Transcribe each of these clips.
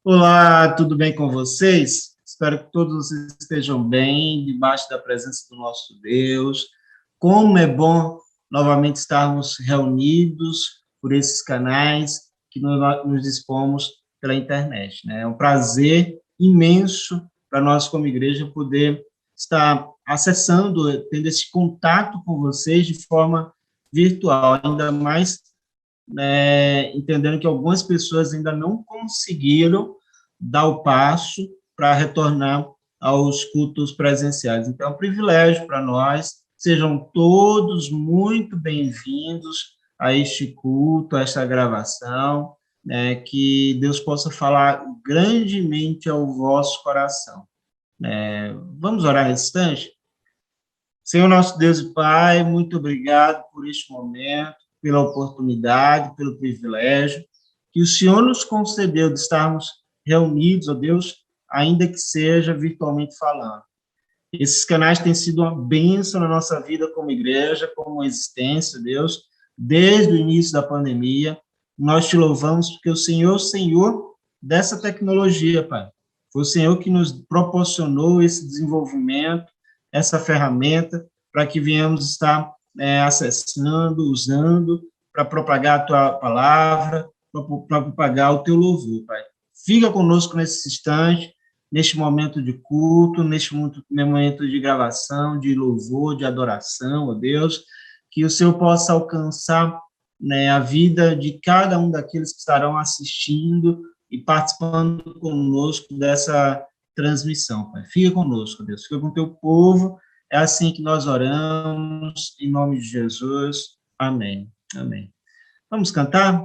Olá, tudo bem com vocês? Espero que todos vocês estejam bem, debaixo da presença do nosso Deus. Como é bom novamente estarmos reunidos por esses canais que nos dispomos pela internet, né? É um prazer imenso para nós, como igreja, poder estar acessando, tendo esse contato com vocês de forma virtual, ainda mais entendendo que algumas pessoas ainda não conseguiram dar o passo para retornar aos cultos presenciais. Então, é um privilégio para nós. Sejam todos muito bem-vindos a este culto, a esta gravação, que Deus possa falar grandemente ao vosso coração. Vamos orar nesse instante? Senhor nosso Deus e Pai, muito obrigado por este momento, pela oportunidade, pelo privilégio que o Senhor nos concedeu de estarmos reunidos, ó Deus, ainda que seja virtualmente falando. Esses canais têm sido uma bênção na nossa vida como igreja, como existência, Deus, desde o início da pandemia. Nós te louvamos porque o Senhor dessa tecnologia, Pai. Foi o Senhor que nos proporcionou esse desenvolvimento, essa ferramenta, para que venhamos estar acessando, usando, para propagar a tua palavra, para propagar o teu louvor, Pai. Fica conosco nesse instante, neste momento de culto, neste momento de gravação, de louvor, de adoração, ó Deus, que o Senhor possa alcançar a vida de cada um daqueles que estarão assistindo e participando conosco dessa transmissão, Pai. Fica conosco, Deus, fica com o teu povo, é assim que nós oramos, em nome de Jesus, amém, amém. Vamos cantar?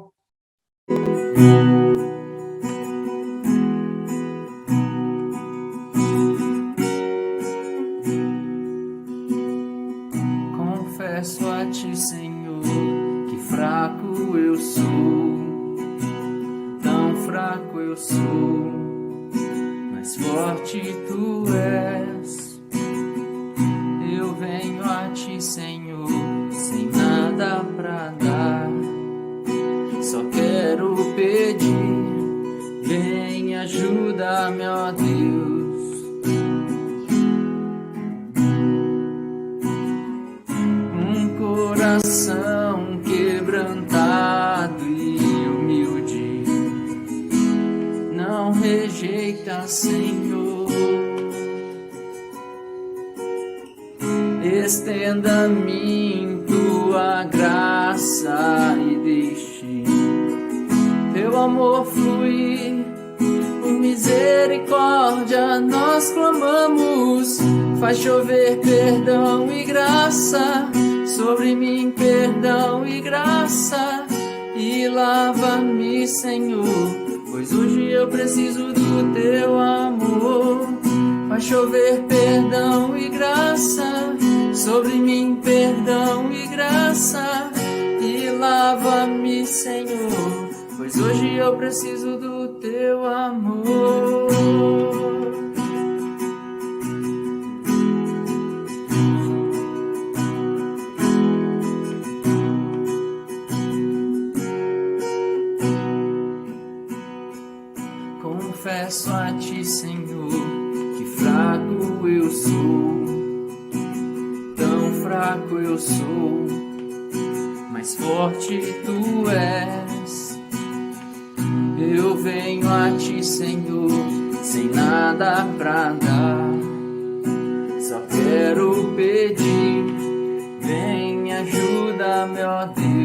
Confesso a ti, Senhor, que fraco eu sou, tão fraco eu sou, mas forte tu és. Eu venho a ti, Senhor, sem nada pra dar, só quero pedir, vem, ajuda-me, ó Deus. Coração quebrantado e humilde, não rejeita, Senhor. Estenda a mim tua graça e deixe teu amor fluir. Por misericórdia nós clamamos, faz chover perdão e graça sobre mim, perdão e graça, e lava-me, Senhor, pois hoje eu preciso do teu amor. Faz chover perdão e graça sobre mim, perdão e graça, e lava-me, Senhor, pois hoje eu preciso do teu amor. Confesso a ti, Senhor, que fraco eu sou, tão fraco eu sou, mas forte tu és. Eu venho a ti, Senhor, sem nada pra dar, só quero pedir, vem, ajuda-me, ó Deus.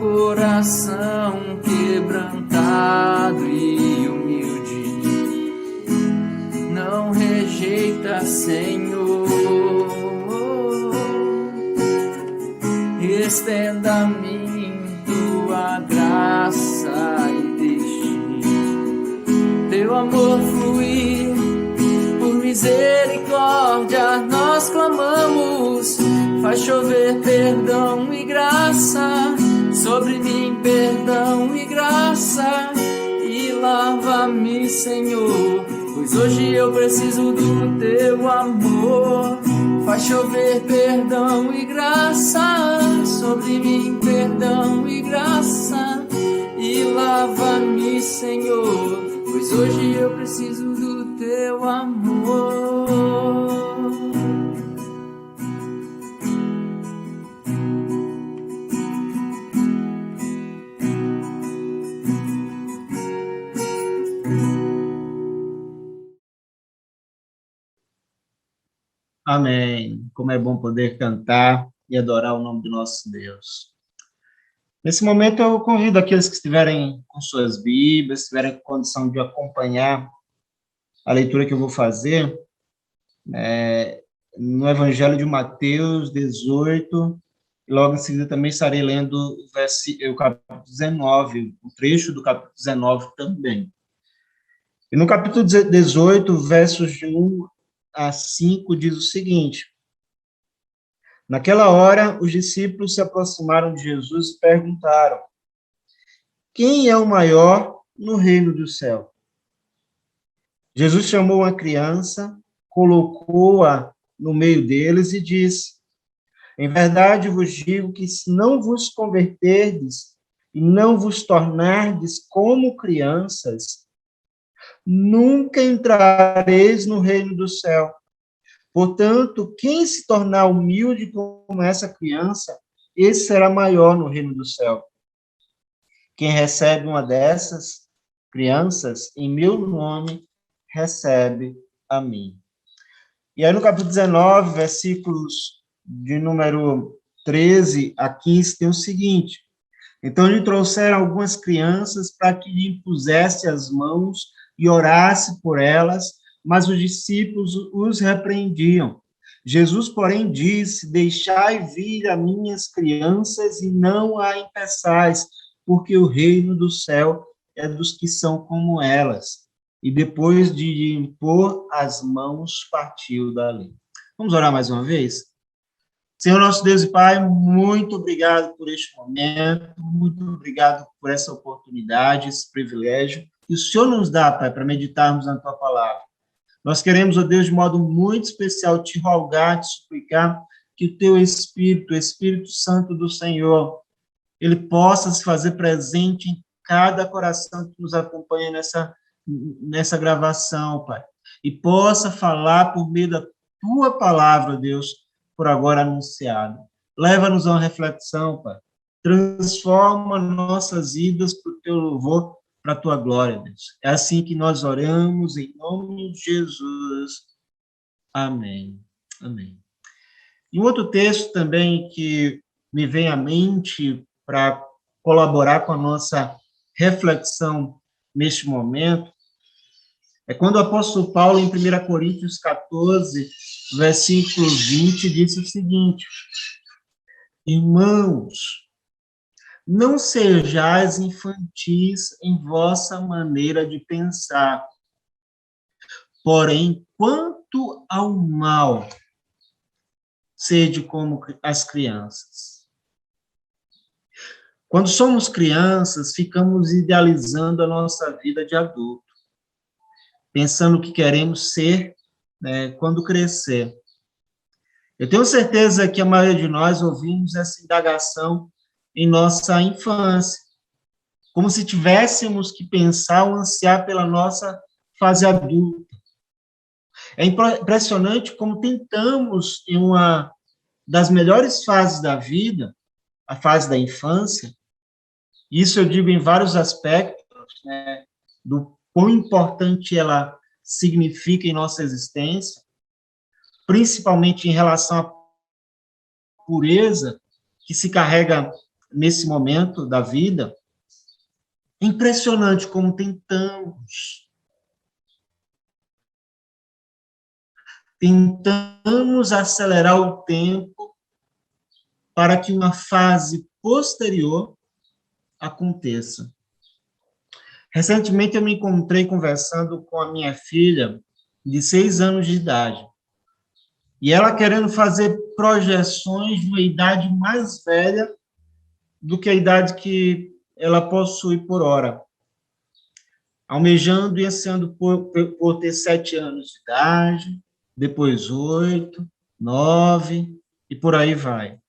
Coração quebrantado e humilde, não rejeita, Senhor. Estenda a mim tua graça e deixe teu amor fluir. Por misericórdia nós clamamos, faz chover perdão e graça sobre mim, perdão e graça, e lava-me, Senhor, pois hoje eu preciso do teu amor. Faz chover perdão e graça sobre mim, perdão perdão e graça e lava-me, Senhor, pois hoje eu preciso do teu amor. Amém. Como é bom poder cantar e adorar o nome do nosso Deus. Nesse momento, eu convido aqueles que estiverem com suas Bíblias, estiverem com condição de acompanhar a leitura que eu vou fazer, no Evangelho de Mateus 18, e logo em seguida também estarei lendo o capítulo 19, o trecho do capítulo 19 também. E no capítulo 18, versos de 1 a 5, diz o seguinte: Naquela hora, os discípulos se aproximaram de Jesus e perguntaram: Quem é o maior no reino do céu? Jesus chamou uma criança, colocou-a no meio deles e disse: Em verdade vos digo que se não vos converterdes e não vos tornardes como crianças, nunca entrareis no reino do céu. Portanto, quem se tornar humilde como essa criança, esse será maior no reino do céu. Quem recebe uma dessas crianças, em meu nome, recebe a mim. E aí no capítulo 19, versículos de número 13 a 15, tem o seguinte: Então lhe trouxeram algumas crianças para que lhe impusesse as mãos e orasse por elas, mas os discípulos os repreendiam. Jesus, porém, disse: Deixai vir as minhas crianças e não a impeçais, porque o reino do céu é dos que são como elas. E depois de lhe impor as mãos, partiu dali. Vamos orar mais uma vez? Senhor nosso Deus e Pai, muito obrigado por este momento, muito obrigado por essa oportunidade, esse privilégio que o Senhor nos dá, Pai, para meditarmos na Tua palavra. Nós queremos, ó Deus, de modo muito especial, te rogar, te suplicar que o Teu Espírito, o Espírito Santo do Senhor, ele possa se fazer presente em cada coração que nos acompanha nessa gravação, Pai, e possa falar por meio da Tua palavra, Deus, por agora anunciado. Leva-nos a uma reflexão, Pai. Transforma nossas vidas para o Teu louvor, para a Tua glória, Deus. É assim que nós oramos, em nome de Jesus. Amém. Amém. E um outro texto também que me vem à mente para colaborar com a nossa reflexão neste momento é quando o apóstolo Paulo, em 1 Coríntios 14, versículo 20, disse o seguinte: Irmãos, não sejais infantis em vossa maneira de pensar, porém, quanto ao mal, sede como as crianças. Quando somos crianças, ficamos idealizando a nossa vida de adulto, pensando o que queremos ser, né, quando crescer. Eu tenho certeza que a maioria de nós ouvimos essa indagação em nossa infância, como se tivéssemos que pensar ou ansiar pela nossa fase adulta. É impressionante como tentamos, em uma das melhores fases da vida, a fase da infância, isso eu digo em vários aspectos, né, do quão importante ela significa em nossa existência, principalmente em relação à pureza que se carrega nesse momento da vida. É impressionante como tentamos acelerar o tempo para que uma fase posterior aconteça. Recentemente, eu me encontrei conversando com a minha filha, de 6 anos de idade, e ela querendo fazer projeções de uma idade mais velha do que a idade que ela possui por hora, almejando e ansiando por ter 7 anos de idade, depois 8, 9, e por aí vai.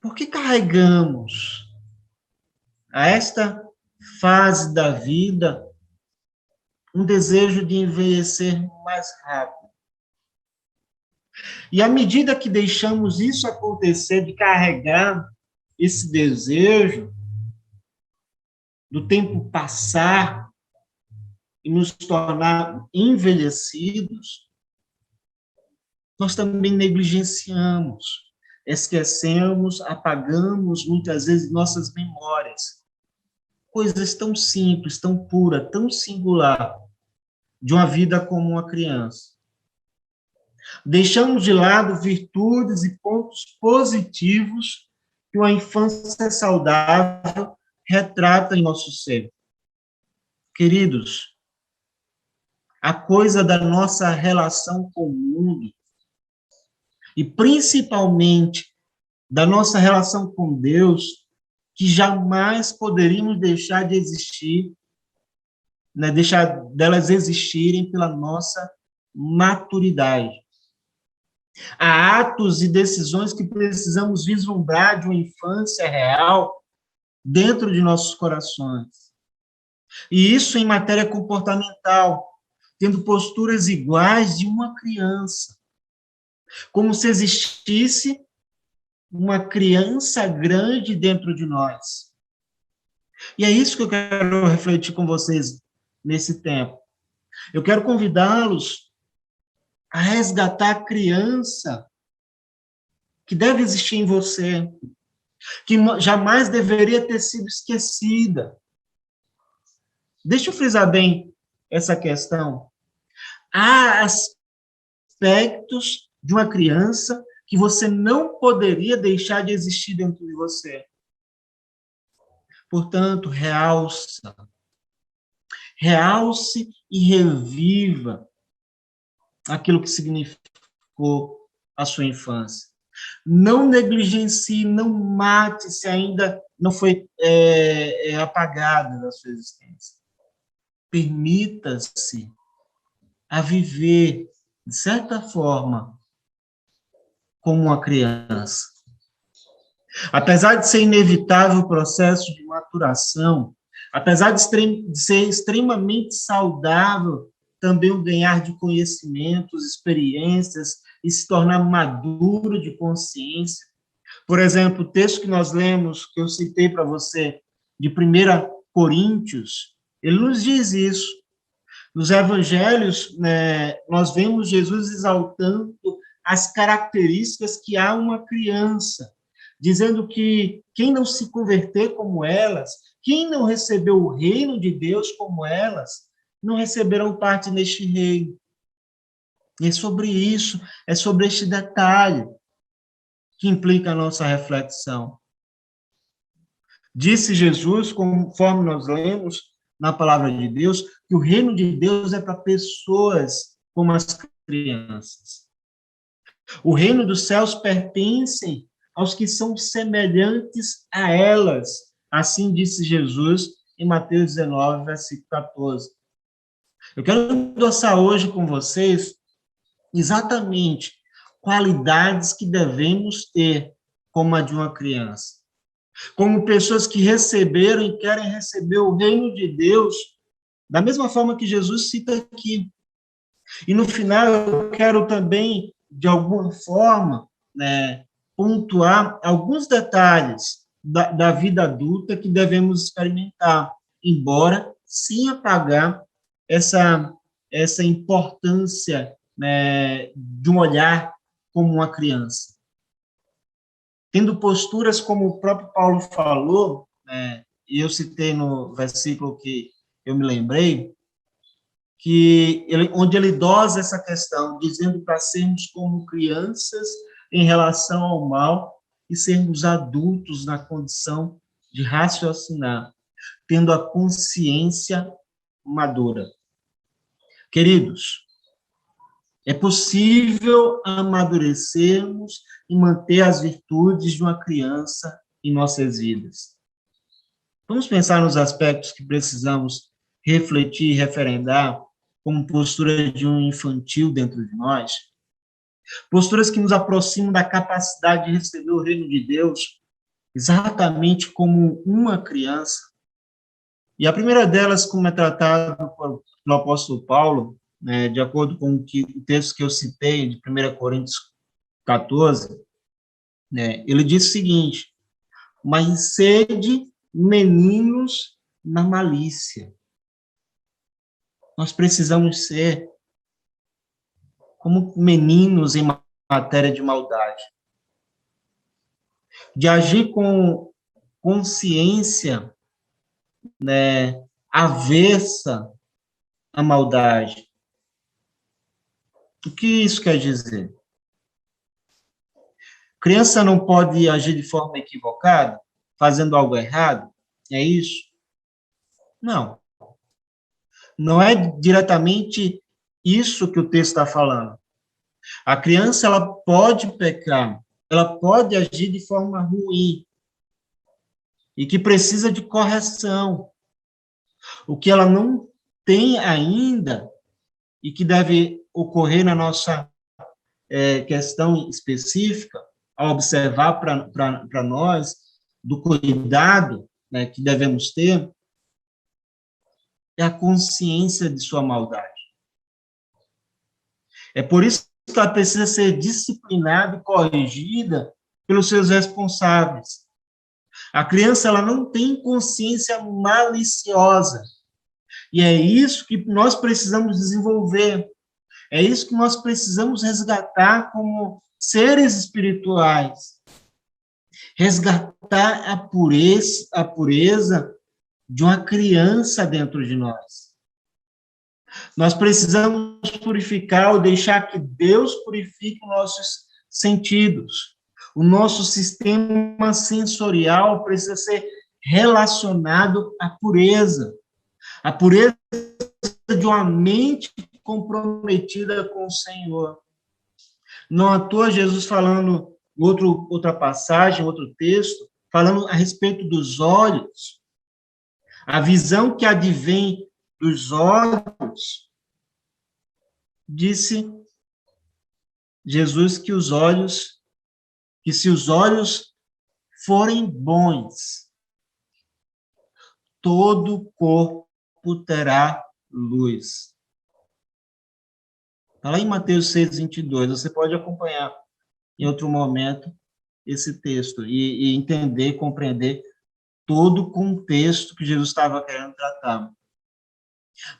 Por que carregamos a esta fase da vida um desejo de envelhecer mais rápido? E à medida que deixamos isso acontecer, de carregar esse desejo, do tempo passar e nos tornar envelhecidos, nós também negligenciamos, esquecemos, apagamos muitas vezes nossas memórias. Coisas tão simples, tão pura, tão singular de uma vida como uma criança. Deixamos de lado virtudes e pontos positivos que uma infância saudável retrata em nosso ser. Queridos, a coisa da nossa relação com o mundo, e principalmente da nossa relação com Deus, que jamais poderíamos deixar de existir, né, deixar delas existirem pela nossa maturidade. Há atos e decisões que precisamos vislumbrar de uma infância real dentro de nossos corações. E isso em matéria comportamental, tendo posturas iguais de uma criança, como se existisse uma criança grande dentro de nós. E é isso que eu quero refletir com vocês nesse tempo. Eu quero convidá-los a resgatar a criança que deve existir em você, que jamais deveria ter sido esquecida. Deixa eu frisar bem essa questão. Há aspectos de uma criança que você não poderia deixar de existir dentro de você. Portanto, realce e reviva aquilo que significou a sua infância. Não negligencie, não mate se ainda não foi apagada da sua existência. Permita-se a viver, de certa forma, como uma criança. Apesar de ser inevitável o processo de maturação, apesar de ser extremamente saudável também o ganhar de conhecimentos, experiências e se tornar maduro de consciência. Por exemplo, o texto que nós lemos, que eu citei para você, de 1 Coríntios, ele nos diz isso. Nos evangelhos, né, nós vemos Jesus exaltando as características que há uma criança, dizendo que quem não se converter como elas, quem não recebeu o reino de Deus como elas, não receberão parte neste reino. E é sobre isso, é sobre este detalhe que implica a nossa reflexão. Disse Jesus, conforme nós lemos na palavra de Deus, que o reino de Deus é para pessoas como as crianças. O reino dos céus pertence aos que são semelhantes a elas. Assim disse Jesus em Mateus 19, versículo 14. Eu quero endossar hoje com vocês exatamente qualidades que devemos ter como a de uma criança. Como pessoas que receberam e querem receber o reino de Deus, da mesma forma que Jesus cita aqui. E no final eu quero também, de alguma forma, né, pontuar alguns detalhes da vida adulta que devemos experimentar, embora sem apagar essa importância, né, de um olhar como uma criança. Tendo posturas como o próprio Paulo falou, né, e eu citei no versículo que eu me lembrei, onde ele dosa essa questão, dizendo para sermos como crianças em relação ao mal e sermos adultos na condição de raciocinar, tendo a consciência madura. Queridos, é possível amadurecermos e manter as virtudes de uma criança em nossas vidas. Vamos pensar nos aspectos que precisamos refletir e referendar como postura de um infantil dentro de nós. Posturas que nos aproximam da capacidade de receber o reino de Deus exatamente como uma criança. E a primeira delas, como é tratado pelo apóstolo Paulo, né, de acordo com o texto que eu citei, de 1 Coríntios 14, né, ele diz o seguinte: mas sede meninos na malícia. Nós precisamos ser como meninos em matéria de maldade, de agir com consciência, né, avessa à maldade. O que isso quer dizer? Criança não pode agir de forma equivocada, fazendo algo errado? É isso? Não. Não é diretamente isso que o texto está falando. A criança, ela pode pecar, ela pode agir de forma ruim e que precisa de correção. O que ela não tem ainda e que deve ocorrer na nossa questão específica, a observar para nós, do cuidado, né, que devemos ter, é a consciência de sua maldade. É por isso que ela precisa ser disciplinada e corrigida pelos seus responsáveis. A criança, ela não tem consciência maliciosa. E é isso que nós precisamos desenvolver. É isso que nós precisamos resgatar como seres espirituais. Resgatar a pureza de uma criança dentro de nós. Nós precisamos purificar ou deixar que Deus purifique os nossos sentidos. O nosso sistema sensorial precisa ser relacionado à pureza. A pureza de uma mente comprometida com o Senhor. Não à toa Jesus falando, outra passagem, outro texto, falando a respeito dos olhos. A visão que advém dos olhos, disse Jesus que se os olhos forem bons, todo o corpo terá luz. Está lá em Mateus 6:22, você pode acompanhar em outro momento esse texto e entender, compreender todo o contexto que Jesus estava querendo tratar.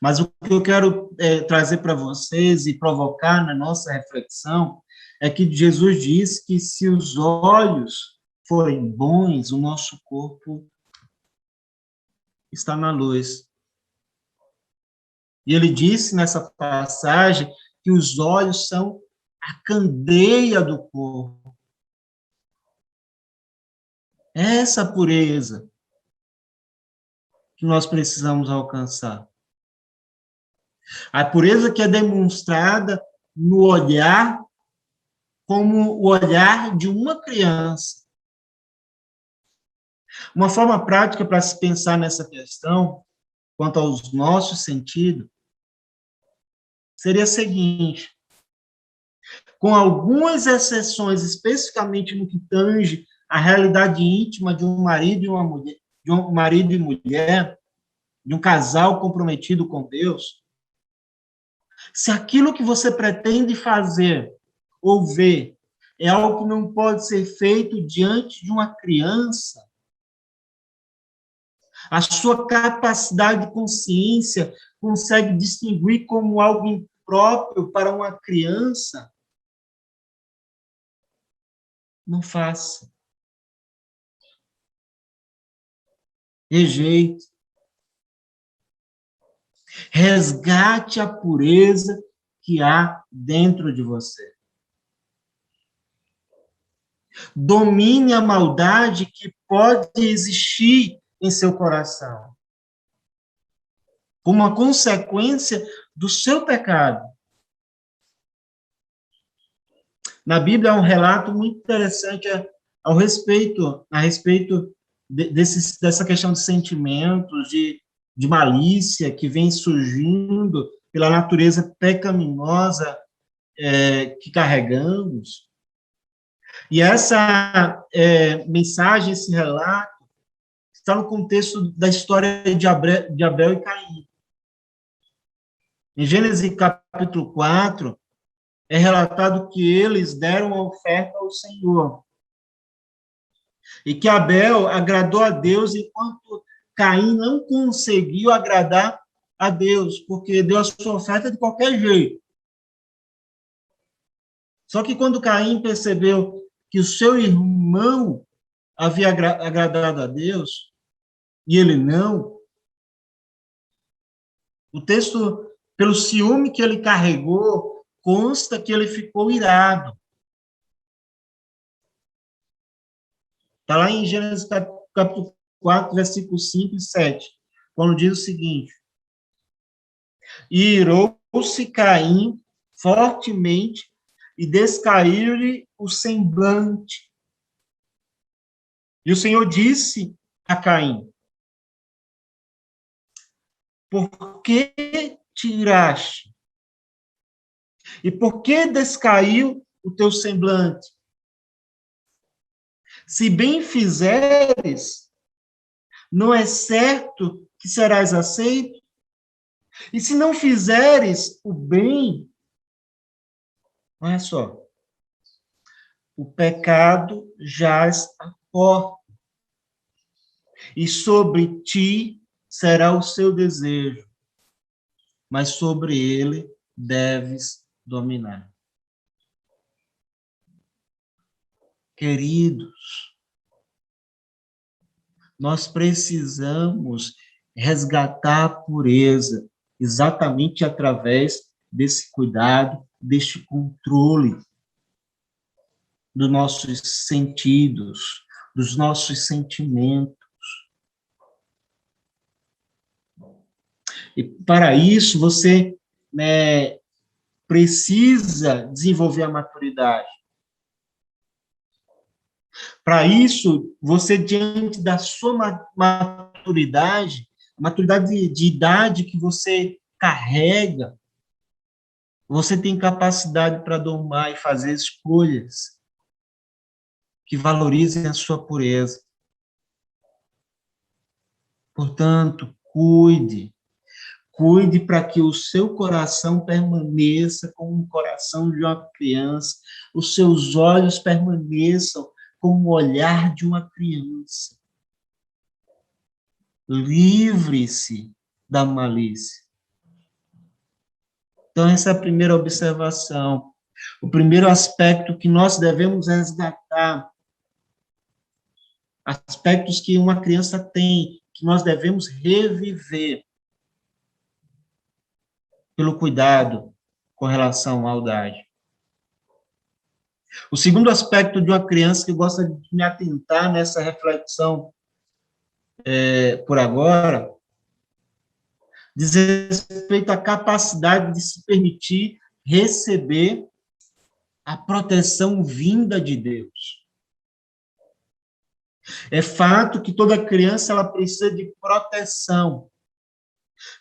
Mas o que eu quero trazer para vocês e provocar na nossa reflexão é que Jesus diz que se os olhos forem bons, o nosso corpo está na luz. E ele disse nessa passagem que os olhos são a candeia do corpo. Essa pureza que nós precisamos alcançar. A pureza que é demonstrada no olhar, como o olhar de uma criança. Uma forma prática para se pensar nessa questão, quanto aos nossos sentidos, seria a seguinte: com algumas exceções, especificamente no que tange a realidade íntima de um marido e uma mulher, de um marido e mulher, de um casal comprometido com Deus, se aquilo que você pretende fazer ou ver é algo que não pode ser feito diante de uma criança, a sua capacidade de consciência consegue distinguir como algo impróprio para uma criança? Não faça. Rejeite. Resgate a pureza que há dentro de você. Domine a maldade que pode existir em seu coração, como uma consequência do seu pecado. Na Bíblia há um relato muito interessante a respeito dessa questão de sentimentos, de malícia que vem surgindo pela natureza pecaminosa que carregamos. E essa mensagem, esse relato, está no contexto da história de Abel e Caim. Em Gênesis capítulo 4, é relatado que eles deram a oferta ao Senhor. E que Abel agradou a Deus, enquanto Caim não conseguiu agradar a Deus, porque deu a sua oferta de qualquer jeito. Só que quando Caim percebeu que o seu irmão havia agradado a Deus, e ele não, o texto, pelo ciúme que ele carregou, consta que ele ficou irado. Está lá em Gênesis capítulo 4, versículos 5 e 7, quando diz o seguinte: e irou-se Caim fortemente e descaiu-lhe o semblante. E o Senhor disse a Caim: por que te iraste? E por que descaiu o teu semblante? Se bem fizeres, não é certo que serás aceito? E se não fizeres o bem, olha só, o pecado jaz à porta, e sobre ti será o seu desejo, mas sobre ele deves dominar. Queridos, nós precisamos resgatar a pureza exatamente através desse cuidado, deste controle dos nossos sentidos, dos nossos sentimentos. E para isso, você precisa desenvolver a maturidade. Para isso, você, diante da sua maturidade, a maturidade de idade que você carrega, você tem capacidade para domar e fazer escolhas que valorizem a sua pureza. Portanto, cuide para que o seu coração permaneça como um coração de uma criança, os seus olhos permaneçam como o olhar de uma criança. Livre-se da malícia. Então, essa é a primeira observação. O primeiro aspecto que nós devemos resgatar, aspectos que uma criança tem, que nós devemos reviver pelo cuidado com relação à maldade. O segundo aspecto de uma criança que gosta de me atentar nessa reflexão por agora, diz respeito à capacidade de se permitir receber a proteção vinda de Deus. É fato que toda criança ela precisa de proteção.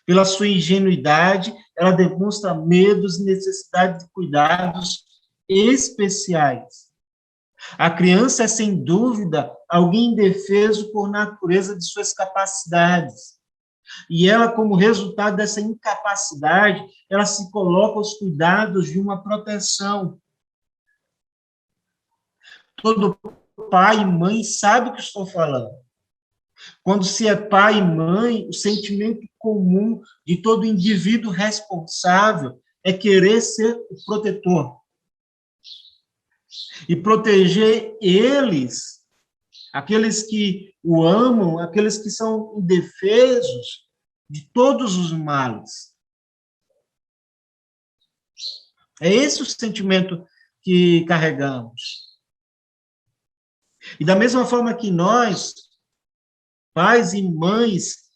Pela sua ingenuidade, ela demonstra medos e necessidade de cuidados especiais. A criança é, sem dúvida, alguém indefeso por natureza de suas capacidades. E ela, como resultado dessa incapacidade, ela se coloca aos cuidados de uma proteção. Todo pai e mãe sabe o que estou falando. Quando se é pai e mãe, o sentimento comum de todo indivíduo responsável é querer ser o protetor. E proteger eles, aqueles que o amam, aqueles que são indefesos de todos os males. É esse o sentimento que carregamos. E da mesma forma que nós, pais e mães,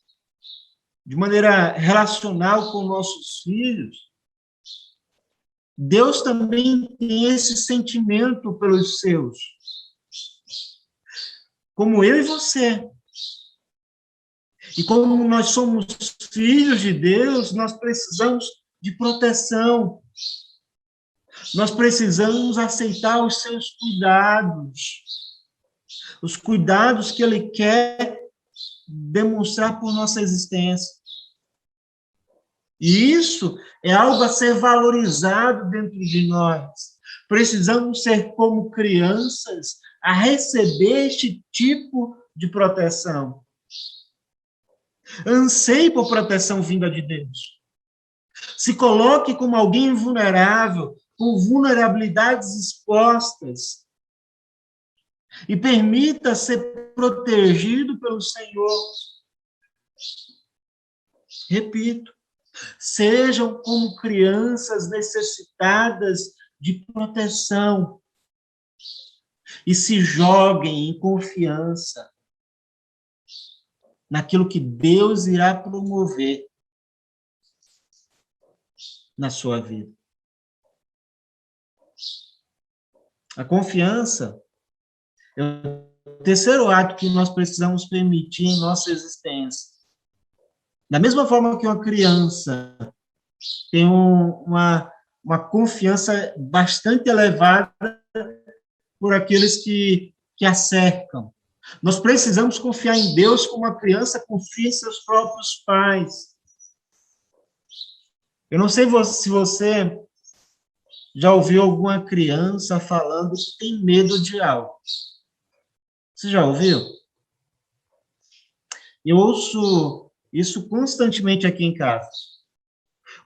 de maneira relacional com nossos filhos, Deus também tem esse sentimento pelos seus. Como eu e você. E como nós somos filhos de Deus, nós precisamos de proteção. Nós precisamos aceitar os seus cuidados, os cuidados que ele quer demonstrar por nossa existência. E isso é algo a ser valorizado dentro de nós. Precisamos ser como crianças a receber este tipo de proteção. Anseie por proteção vinda de Deus. Se coloque como alguém vulnerável, com vulnerabilidades expostas, e permita ser protegido pelo Senhor. Repito, sejam como crianças necessitadas de proteção e se joguem em confiança naquilo que Deus irá promover na sua vida. A confiança é o terceiro ato que nós precisamos permitir em nossa existência. Da mesma forma que uma criança tem uma confiança bastante elevada por aqueles que a cercam. Nós precisamos confiar em Deus como a criança confia em seus próprios pais. Eu não sei se você já ouviu alguma criança falando que tem medo de algo. Você já ouviu? Eu ouço isso constantemente aqui em casa.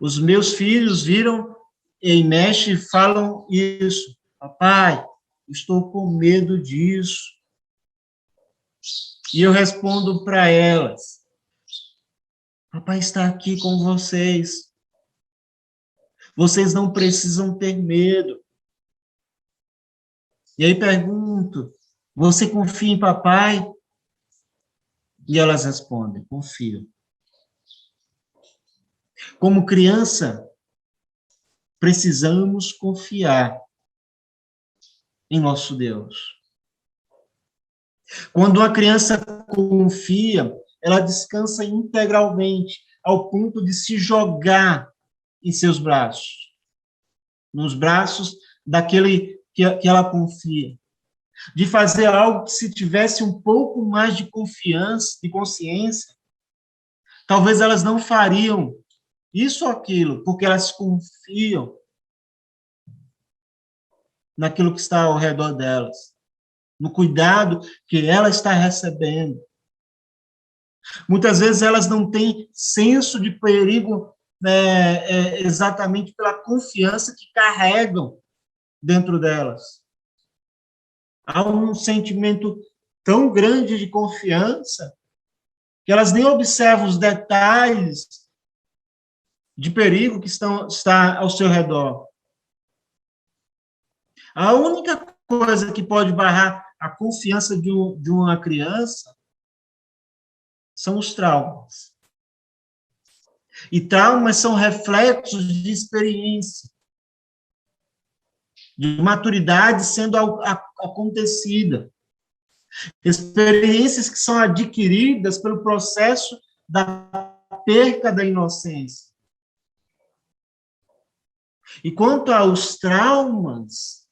Os meus filhos viram e mexem e falam isso. Papai, estou com medo disso. E eu respondo para elas. Papai está aqui com vocês. Vocês não precisam ter medo. E aí pergunto, você confia em papai? E elas respondem, confio. Como criança, precisamos confiar em nosso Deus. Quando uma criança confia, ela descansa integralmente, ao ponto de se jogar em seus braços, nos braços daquele que ela confia, de fazer algo que, se tivesse um pouco mais de confiança, de consciência, talvez elas não fariam isso ou aquilo, porque elas confiam naquilo que está ao redor delas, no cuidado que ela está recebendo. Muitas vezes elas não têm senso de perigo exatamente pela confiança que carregam dentro delas. Há um sentimento tão grande de confiança que elas nem observam os detalhes de perigo que está ao seu redor. A única coisa que pode barrar a confiança de uma criança são os traumas. E traumas são reflexos de experiência, de maturidade sendo acontecida. Experiências que são adquiridas pelo processo da perca da inocência. E quanto aos traumas,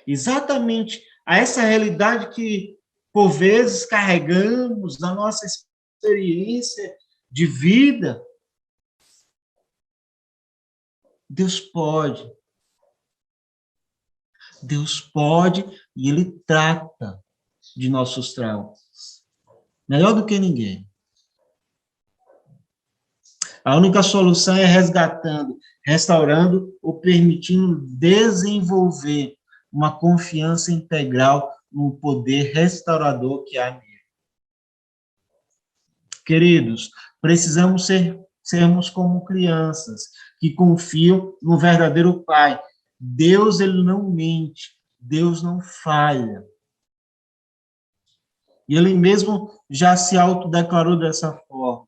exatamente a essa realidade que, por vezes, carregamos na nossa experiência de vida, Deus pode e Ele trata de nossos traumas. Melhor do que ninguém. A única solução é resgatando, restaurando ou permitindo desenvolver uma confiança integral no poder restaurador que há nele. Queridos, precisamos sermos como crianças que confiam no verdadeiro Pai. Deus, ele não mente, Deus não falha. E ele mesmo já se autodeclarou dessa forma.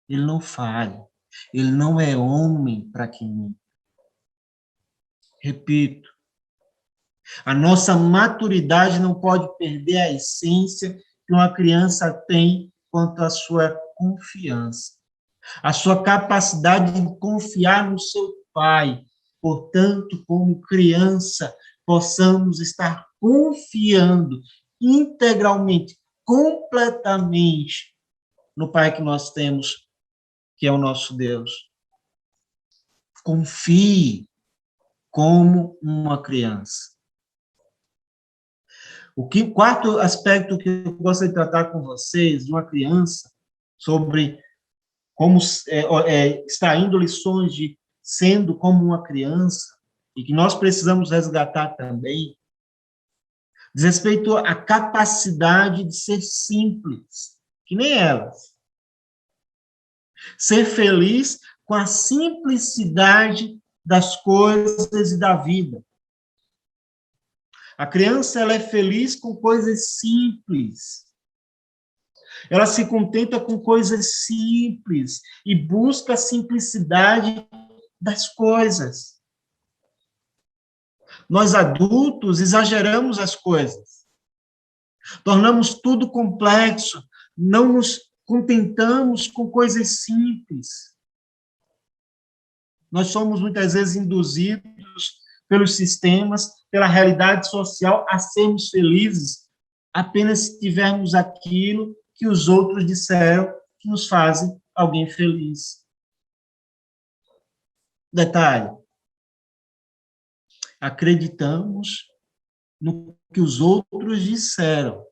Ele não falha. Ele não é homem para que minta. Repito, a nossa maturidade não pode perder a essência que uma criança tem quanto à sua confiança. A sua capacidade de confiar no seu pai, portanto, como criança, possamos estar confiando integralmente, completamente no Pai que nós temos, que é o nosso Deus. Confie como uma criança. O quarto aspecto que eu gostaria de tratar com vocês, de uma criança, sobre como extraindo lições de sendo como uma criança, e que nós precisamos resgatar também, diz respeito à capacidade de ser simples, que nem elas. Ser feliz com a simplicidade das coisas e da vida. A criança, ela é feliz com coisas simples. Ela se contenta com coisas simples e busca a simplicidade das coisas. Nós, adultos, exageramos as coisas. Tornamos tudo complexo. Não nos contentamos com coisas simples. Nós somos, muitas vezes, induzidos pelos sistemas, pela realidade social, a sermos felizes apenas se tivermos aquilo que os outros disseram que nos fazem alguém feliz. Detalhe: acreditamos no que os outros disseram,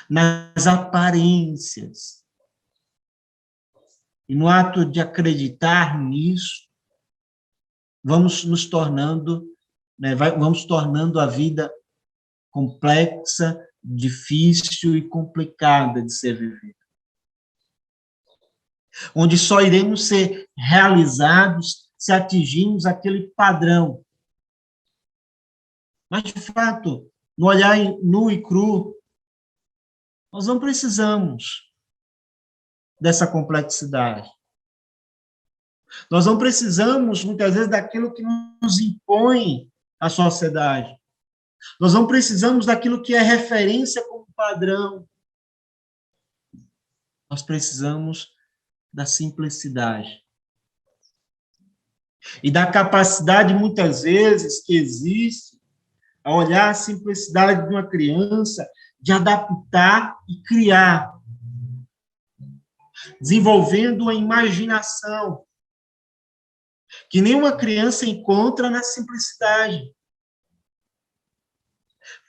nas aparências. E no ato de acreditar nisso, vamos nos tornando, vamos tornando a vida complexa, difícil e complicada de ser vivida. Onde só iremos ser realizados se atingirmos aquele padrão. Mas, de fato, no olhar nu e cru, nós não precisamos dessa complexidade. Nós não precisamos, muitas vezes, daquilo que nos impõe a sociedade. Nós não precisamos daquilo que é referência como padrão. Nós precisamos da simplicidade. E da capacidade, muitas vezes, que existe a olhar a simplicidade de uma criança, de adaptar e criar, desenvolvendo a imaginação, que nenhuma criança encontra na simplicidade.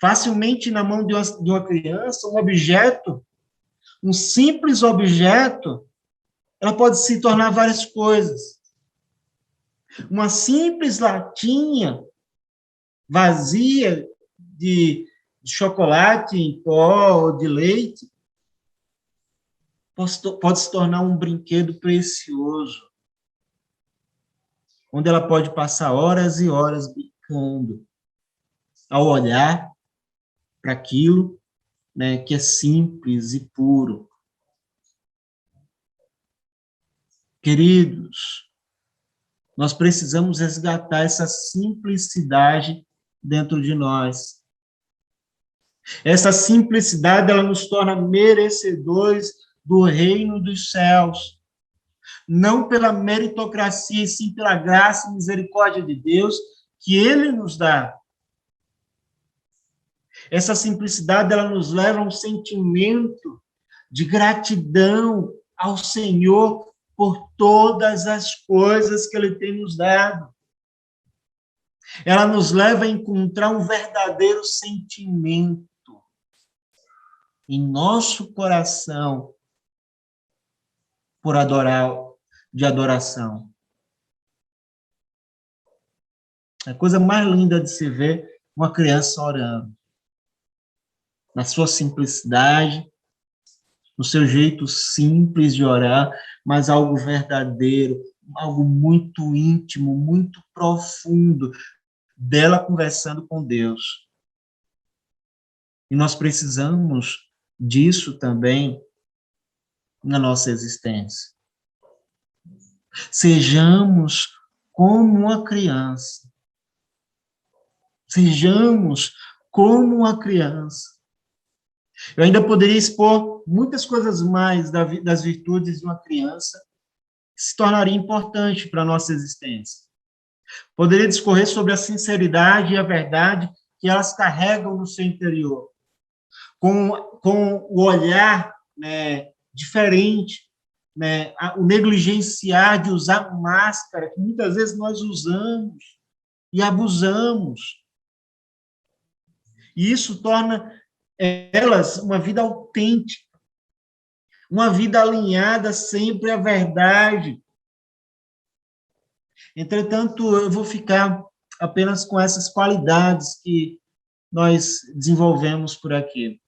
Facilmente, na mão de uma criança, um objeto, um simples objeto, ela pode se tornar várias coisas. Uma simples latinha vazia de chocolate em pó ou de leite pode se tornar um brinquedo precioso, onde ela pode passar horas e horas brincando, ao olhar para aquilo, que é simples e puro. Queridos, nós precisamos resgatar essa simplicidade dentro de nós. Essa simplicidade, ela nos torna merecedores do reino dos céus. Não pela meritocracia, e sim pela graça e misericórdia de Deus que Ele nos dá. Essa simplicidade, ela nos leva a um sentimento de gratidão ao Senhor por todas as coisas que Ele tem nos dado. Ela nos leva a encontrar um verdadeiro sentimento em nosso coração de adoração. É a coisa mais linda de se ver uma criança orando. Na sua simplicidade, no seu jeito simples de orar, mas algo verdadeiro, algo muito íntimo, muito profundo, dela conversando com Deus. E nós precisamos disso também na nossa existência. Sejamos como uma criança. Sejamos como uma criança. Eu ainda poderia expor muitas coisas mais das virtudes de uma criança que se tornaria importante para a nossa existência. Poderia discorrer sobre a sinceridade e a verdade que elas carregam no seu interior, com o olhar, né, diferente, né, o negligenciar de usar máscara, que muitas vezes nós usamos e abusamos. E isso torna elas uma vida autêntica, uma vida alinhada sempre à verdade. Entretanto, eu vou ficar apenas com essas qualidades que nós desenvolvemos por aqui.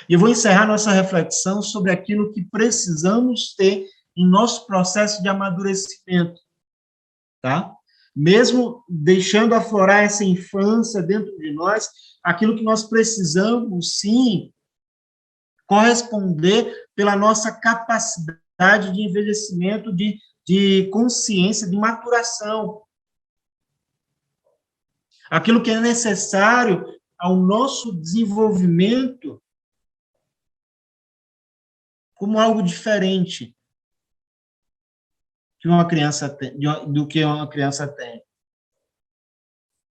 E eu vou encerrar nossa reflexão sobre aquilo que precisamos ter em nosso processo de amadurecimento, tá? Mesmo deixando aflorar essa infância dentro de nós, aquilo que nós precisamos, sim, corresponder pela nossa capacidade de envelhecimento, de consciência, de maturação. Aquilo que é necessário ao nosso desenvolvimento como algo diferente que uma criança tem, do que uma criança tem.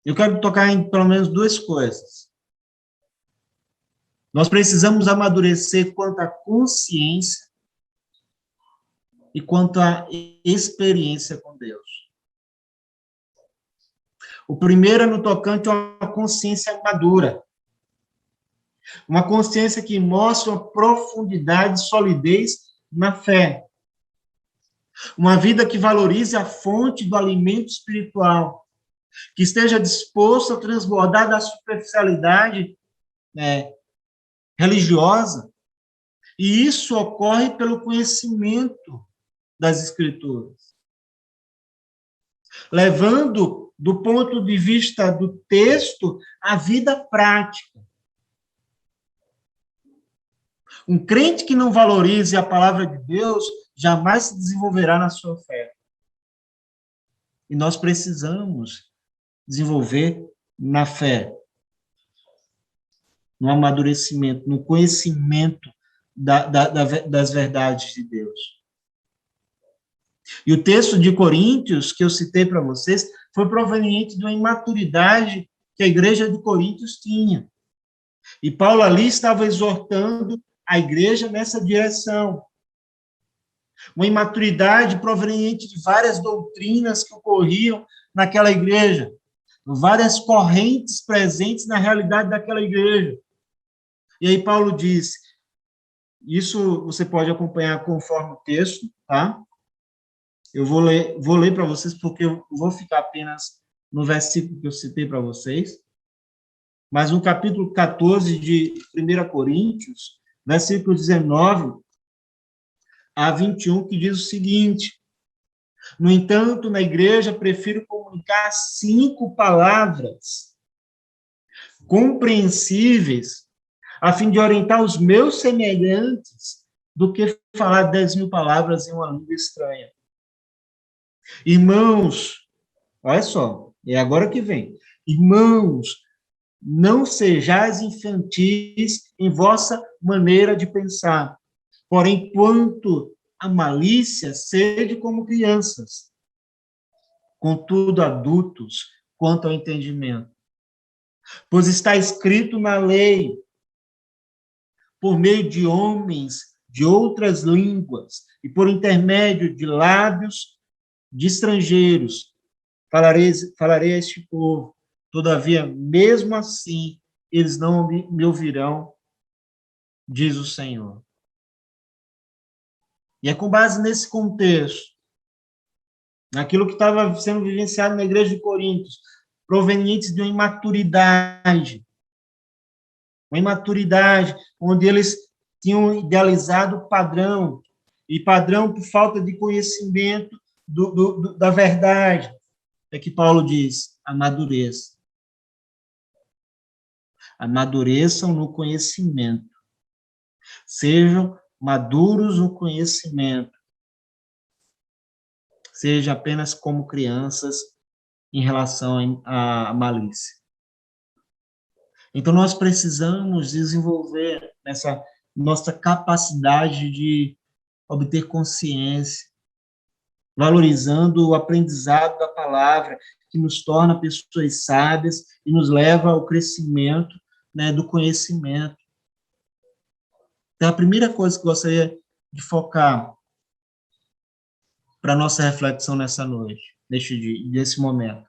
Eu quero tocar em pelo menos duas coisas. Nós precisamos amadurecer quanto à consciência e quanto à experiência com Deus. O primeiro é no tocante a uma consciência madura. Uma consciência que mostra uma profundidade e solidez na fé. Uma vida que valorize a fonte do alimento espiritual, que esteja disposto a transbordar da superficialidade, né, religiosa. E isso ocorre pelo conhecimento das Escrituras. Levando, do ponto de vista do texto, a vida prática. Um crente que não valorize a palavra de Deus jamais se desenvolverá na sua fé. E nós precisamos desenvolver na fé, no amadurecimento, no conhecimento das verdades de Deus. E o texto de Coríntios, que eu citei para vocês, foi proveniente de uma imaturidade que a igreja de Coríntios tinha. E Paulo ali estava exortando a igreja nessa direção. Uma imaturidade proveniente de várias doutrinas que ocorriam naquela igreja, várias correntes presentes na realidade daquela igreja. E aí Paulo disse, isso você pode acompanhar conforme o texto, tá? Eu vou ler para vocês, porque eu vou ficar apenas no versículo que eu citei para vocês. Mas no capítulo 14 de 1 Coríntios, versículo 19 a 21, que diz o seguinte: no entanto, na igreja, prefiro comunicar 5 palavras compreensíveis, a fim de orientar os meus semelhantes, do que falar 10.000 palavras em uma língua estranha. Irmãos, olha só, é agora que vem. Irmãos, não sejais infantis em vossa maneira de pensar, porém, quanto à malícia, sede como crianças, contudo, adultos, quanto ao entendimento. Pois está escrito na lei, por meio de homens de outras línguas e por intermédio de lábios de estrangeiros, falarei a este povo. Todavia, mesmo assim, eles não me ouvirão, diz o Senhor. E é com base nesse contexto, naquilo que estava sendo vivenciado na igreja de Coríntios, provenientes de uma imaturidade, onde eles tinham idealizado o padrão, e padrão por falta de conhecimento da verdade, é que Paulo diz, amadureça. Amadureçam no conhecimento. Sejam maduros no conhecimento. Seja apenas como crianças em relação à malícia. Então, nós precisamos desenvolver essa nossa capacidade de obter consciência, valorizando o aprendizado da palavra, que nos torna pessoas sábias e nos leva ao crescimento, né, do conhecimento. Então, a primeira coisa que eu gostaria de focar para a nossa reflexão nessa noite, nesse momento.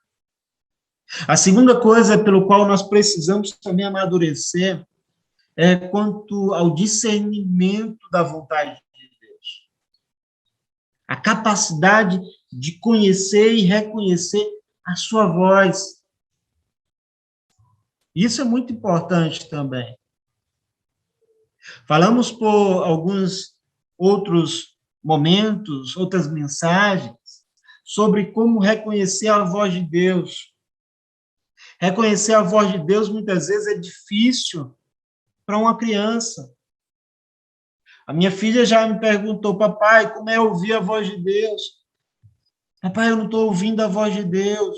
A segunda coisa pelo qual nós precisamos também amadurecer é quanto ao discernimento da vontade de Deus. A capacidade de conhecer e reconhecer a sua voz. Isso é muito importante também. Falamos por alguns outros momentos, outras mensagens, sobre como reconhecer a voz de Deus. Reconhecer a voz de Deus, muitas vezes, é difícil para uma criança. A minha filha já me perguntou, papai, como é ouvir a voz de Deus? Papai, eu não estou ouvindo a voz de Deus.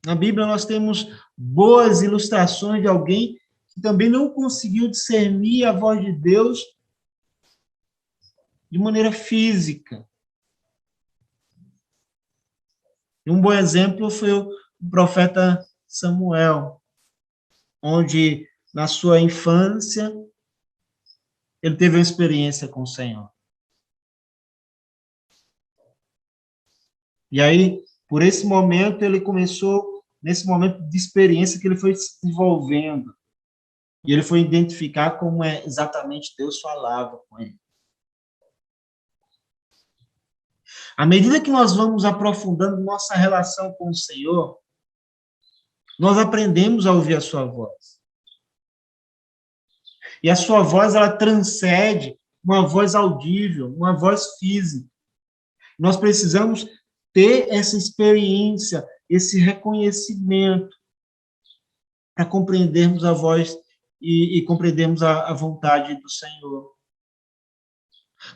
Na Bíblia, nós temos boas ilustrações de alguém que também não conseguiu discernir a voz de Deus de maneira física. E um bom exemplo foi o profeta Samuel, onde, na sua infância, ele teve uma experiência com o Senhor. E aí, por esse momento, ele começou, nesse momento de experiência que ele foi se desenvolvendo, e ele foi identificar como exatamente Deus falava com ele. À medida que nós vamos aprofundando nossa relação com o Senhor, nós aprendemos a ouvir a sua voz. E a sua voz, ela transcende uma voz audível, uma voz física. Nós precisamos ter essa experiência, esse reconhecimento, para compreendermos a voz e compreendermos a vontade do Senhor.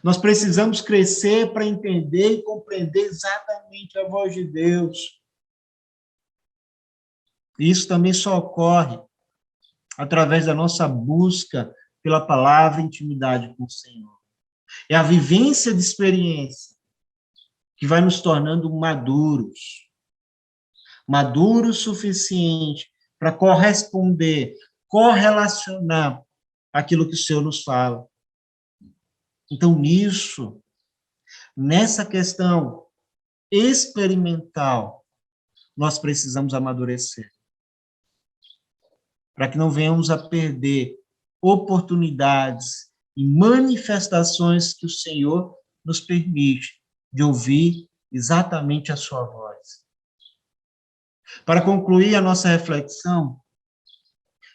Nós precisamos crescer para entender e compreender exatamente a voz de Deus. Isso também só ocorre através da nossa busca pela palavra e intimidade com o Senhor. É a vivência de experiência que vai nos tornando maduros. Maduros o suficiente para corresponder, correlacionar aquilo que o Senhor nos fala. Então, nessa questão experimental, nós precisamos amadurecer, para que não venhamos a perder oportunidades e manifestações que o Senhor nos permite de ouvir exatamente a sua voz. Para concluir a nossa reflexão,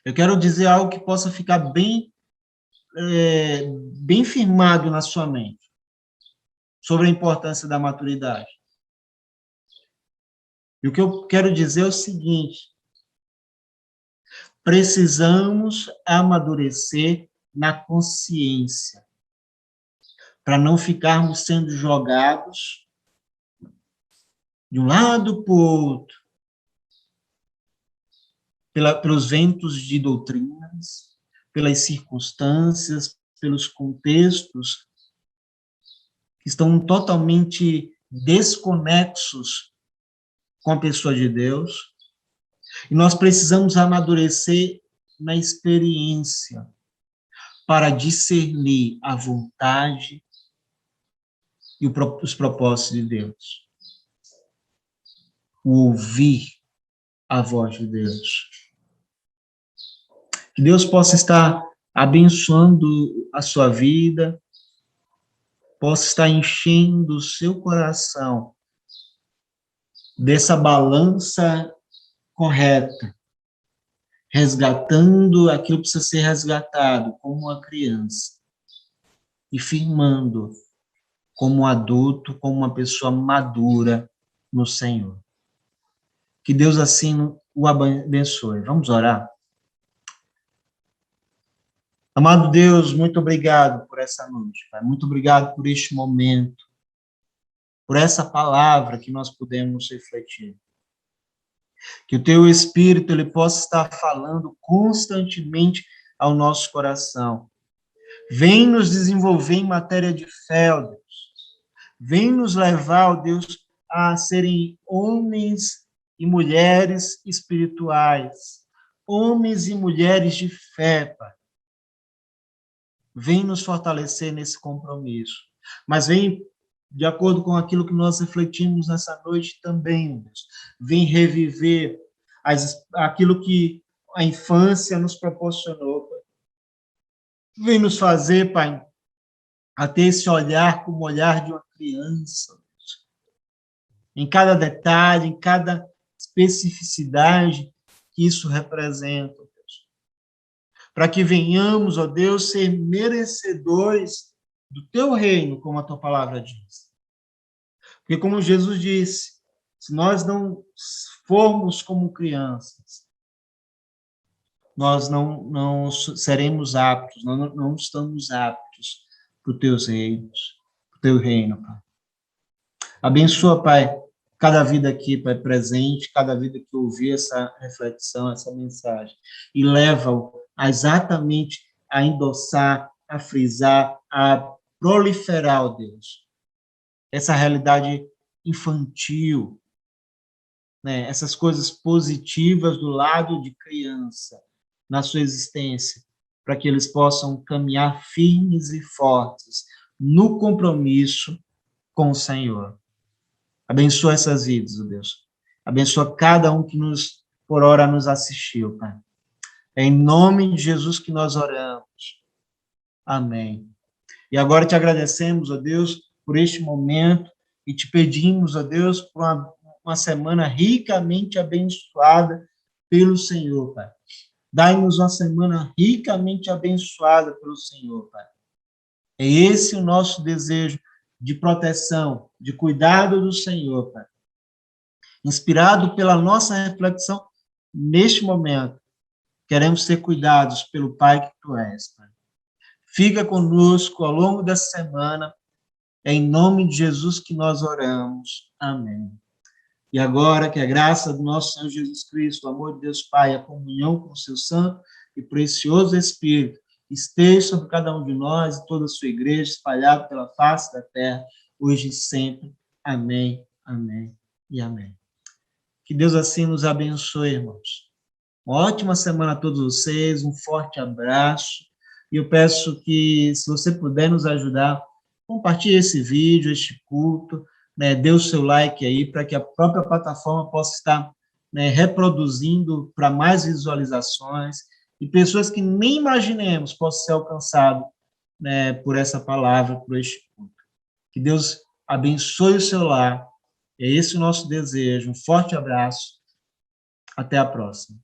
eu quero dizer algo que possa ficar bem firmado na sua mente, sobre a importância da maturidade. E o que eu quero dizer é o seguinte: precisamos amadurecer na consciência, para não ficarmos sendo jogados de um lado para o outro, pelos ventos de doutrinas, pelas circunstâncias, pelos contextos que estão totalmente desconexos com a pessoa de Deus. E nós precisamos amadurecer na experiência para discernir a vontade e os propósitos de Deus. O ouvir a voz de Deus. Que Deus possa estar abençoando a sua vida, possa estar enchendo o seu coração dessa balança correta, resgatando aquilo que precisa ser resgatado como uma criança e firmando como um adulto, como uma pessoa madura no Senhor. Que Deus assim o abençoe. Vamos orar? Amado Deus, muito obrigado por essa noite, Pai. Muito obrigado por este momento, por essa palavra que nós podemos refletir. Que o Teu Espírito ele possa estar falando constantemente ao nosso coração. Vem nos desenvolver em matéria de fé, ó Deus. Vem nos levar, ó Deus, a serem homens e mulheres espirituais, homens e mulheres de fé, Pai. Vem nos fortalecer nesse compromisso. Mas vem, de acordo com aquilo que nós refletimos nessa noite também, Deus, vem reviver aquilo que a infância nos proporcionou, Pai. Vem nos fazer, Pai, a ter esse olhar como o olhar de uma criança, Deus. Em cada detalhe, em cada especificidade que isso representa, Deus. Para que venhamos, ó Deus, ser merecedores do teu reino, como a tua palavra diz. Porque como Jesus disse, se nós não formos como crianças, nós não seremos aptos, não estamos aptos para os teus reinos, para o teu reino, Pai. Abençoa, Pai, cada vida aqui, Pai, presente, cada vida que ouvir essa reflexão, essa mensagem, e leva-o exatamente a endossar, a frisar, a proliferar, ó Deus, essa realidade infantil, né? Essas coisas positivas do lado de criança, na sua existência, para que eles possam caminhar firmes e fortes no compromisso com o Senhor. Abençoa essas vidas, ó Deus. Abençoa cada um que por hora nos assistiu, Pai. É em nome de Jesus que nós oramos. Amém. E agora te agradecemos, ó Deus, por este momento e te pedimos, ó Deus, por uma semana ricamente abençoada pelo Senhor, Pai. Dai-nos uma semana ricamente abençoada pelo Senhor, Pai. É esse o nosso desejo de proteção, de cuidado do Senhor, Pai. Inspirado pela nossa reflexão neste momento, queremos ser cuidados pelo Pai que Tu és, Pai. Fica conosco ao longo dessa semana, é em nome de Jesus que nós oramos. Amém. E agora, que a graça do nosso Senhor Jesus Cristo, o amor de Deus Pai, a comunhão com o seu santo e precioso Espírito, esteja sobre cada um de nós e toda a sua igreja, espalhada pela face da terra, hoje e sempre. Amém, amém e amém. Que Deus assim nos abençoe, irmãos. Uma ótima semana a todos vocês, um forte abraço. E eu peço que, se você puder nos ajudar, compartilhe esse vídeo, este culto, né, dê o seu like aí, para que a própria plataforma possa estar, né, reproduzindo para mais visualizações, e pessoas que nem imaginemos possam ser alcançadas, né, por essa palavra, por este culto. Que Deus abençoe o seu lar, é esse o nosso desejo. Um forte abraço, até a próxima.